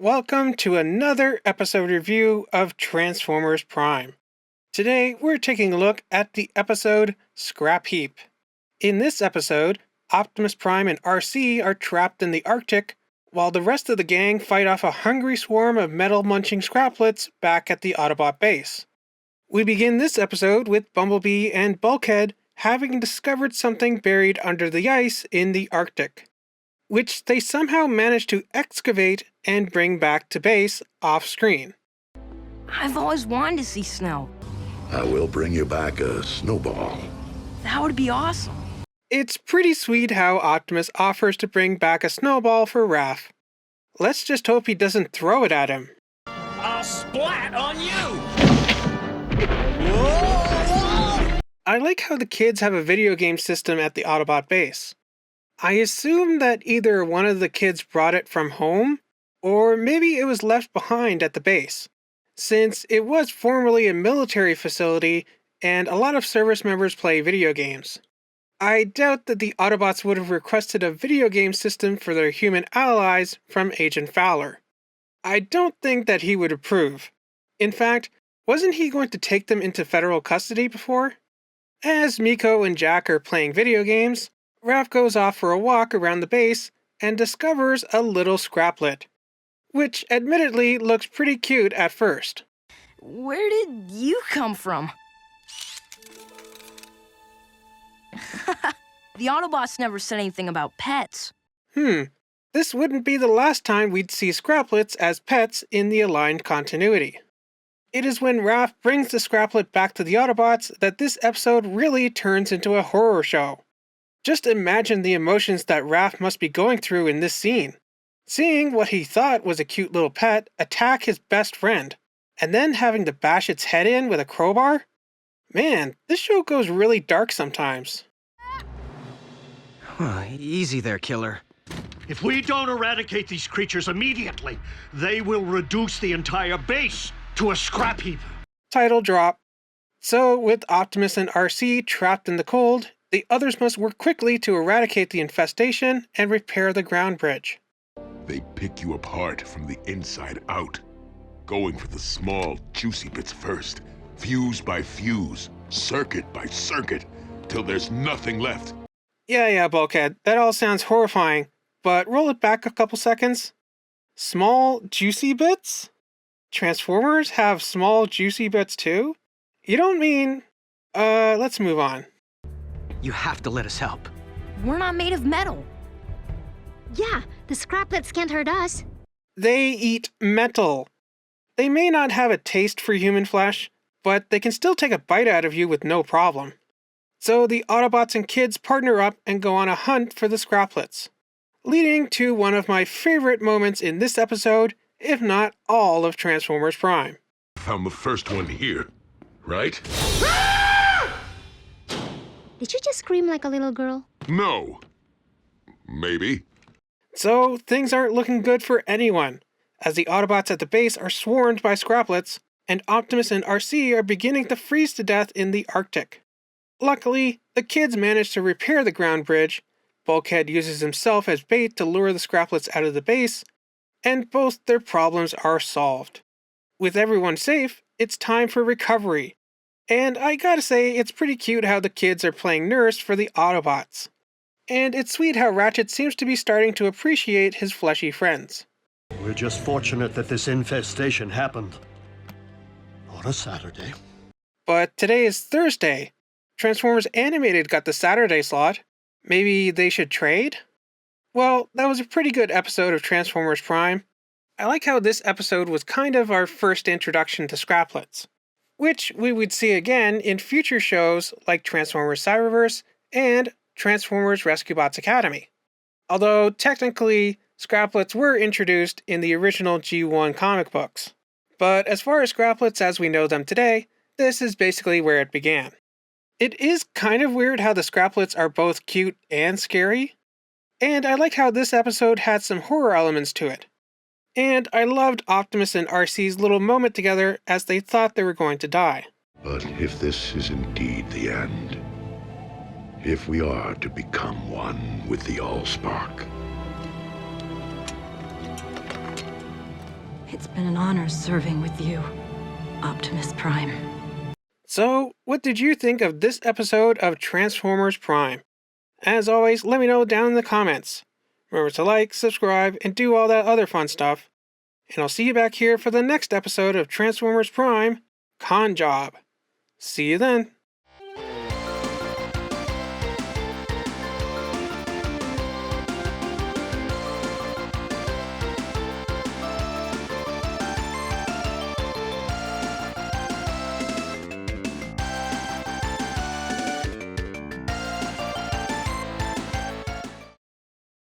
Welcome to another episode review of Transformers Prime. Today, we're taking a look at the episode Scrapheap. In this episode, Optimus Prime and RC are trapped in the Arctic, while the rest of the gang fight off a hungry swarm of metal-munching Scraplets back at the Autobot base. We begin this episode with Bumblebee and Bulkhead having discovered something buried under the ice in the Arctic, which they somehow manage to excavate and bring back to base off-screen. I've always wanted to see snow. I will bring you back a snowball. That would be awesome. It's pretty sweet how Optimus offers to bring back a snowball for Raph. Let's just hope he doesn't throw it at him. I'll splat on you! Whoa! I like how the kids have a video game system at the Autobot base. I assume that either one of the kids brought it from home, or maybe it was left behind at the base, since it was formerly a military facility and a lot of service members play video games. I doubt that the Autobots would have requested a video game system for their human allies from Agent Fowler. I don't think that he would approve. In fact, wasn't he going to take them into federal custody before? As Miko and Jack are playing video games, Raph goes off for a walk around the base and discovers a little Scraplet, which admittedly looks pretty cute at first. Where did you come from? The Autobots never said anything about pets. This wouldn't be the last time we'd see Scraplets as pets in the aligned continuity. It is when Raph brings the Scraplet back to the Autobots that this episode really turns into a horror show. Just imagine the emotions that Raph must be going through in this scene. Seeing what he thought was a cute little pet attack his best friend, and then having to bash its head in with a crowbar? Man, this show goes really dark sometimes. Easy there, killer. If we don't eradicate these creatures immediately, they will reduce the entire base to a scrap heap. Title drop. So, with Optimus and RC trapped in the cold, the others must work quickly to eradicate the infestation and repair the ground bridge. They pick you apart from the inside out, going for the small, juicy bits first, fuse by fuse, circuit by circuit, till there's nothing left. Yeah, Bulkhead, that all sounds horrifying, but roll it back a couple seconds. Small, juicy bits? Transformers have small, juicy bits too? You don't mean... let's move on. You have to let us help. We're not made of metal. Yeah, the Scraplets can't hurt us. They eat metal. They may not have a taste for human flesh, but they can still take a bite out of you with no problem. So the Autobots and kids partner up and go on a hunt for the Scraplets, leading to one of my favorite moments in this episode, if not all of Transformers Prime. Found the first one here, right? Did you just scream like a little girl? No. Maybe. So things aren't looking good for anyone, as the Autobots at the base are swarmed by Scraplets, and Optimus and RC are beginning to freeze to death in the Arctic. Luckily, the kids manage to repair the ground bridge, Bulkhead uses himself as bait to lure the Scraplets out of the base, and both their problems are solved. With everyone safe, it's time for recovery. And I gotta say, it's pretty cute how the kids are playing nurse for the Autobots. And it's sweet how Ratchet seems to be starting to appreciate his fleshy friends. We're just fortunate that this infestation happened on a Saturday. But today is Thursday. Transformers Animated got the Saturday slot. Maybe they should trade? Well, that was a pretty good episode of Transformers Prime. I like how this episode was kind of our first introduction to Scraplets, which we would see again in future shows like Transformers Cyberverse and Transformers Rescue Bots Academy. Although technically, Scraplets were introduced in the original G1 comic books. But as far as Scraplets as we know them today, this is basically where it began. It is kind of weird how the Scraplets are both cute and scary, and I like how this episode had some horror elements to it. And I loved Optimus and RC's little moment together as they thought they were going to die. But if this is indeed the end, if we are to become one with the Allspark, It's been an honor serving with you, Optimus Prime. So, what did you think of this episode of Transformers Prime? As always, let me know down in the comments. Remember to like, subscribe, and do all that other fun stuff. And I'll see you back here for the next episode of Transformers Prime, Con Job. See you then.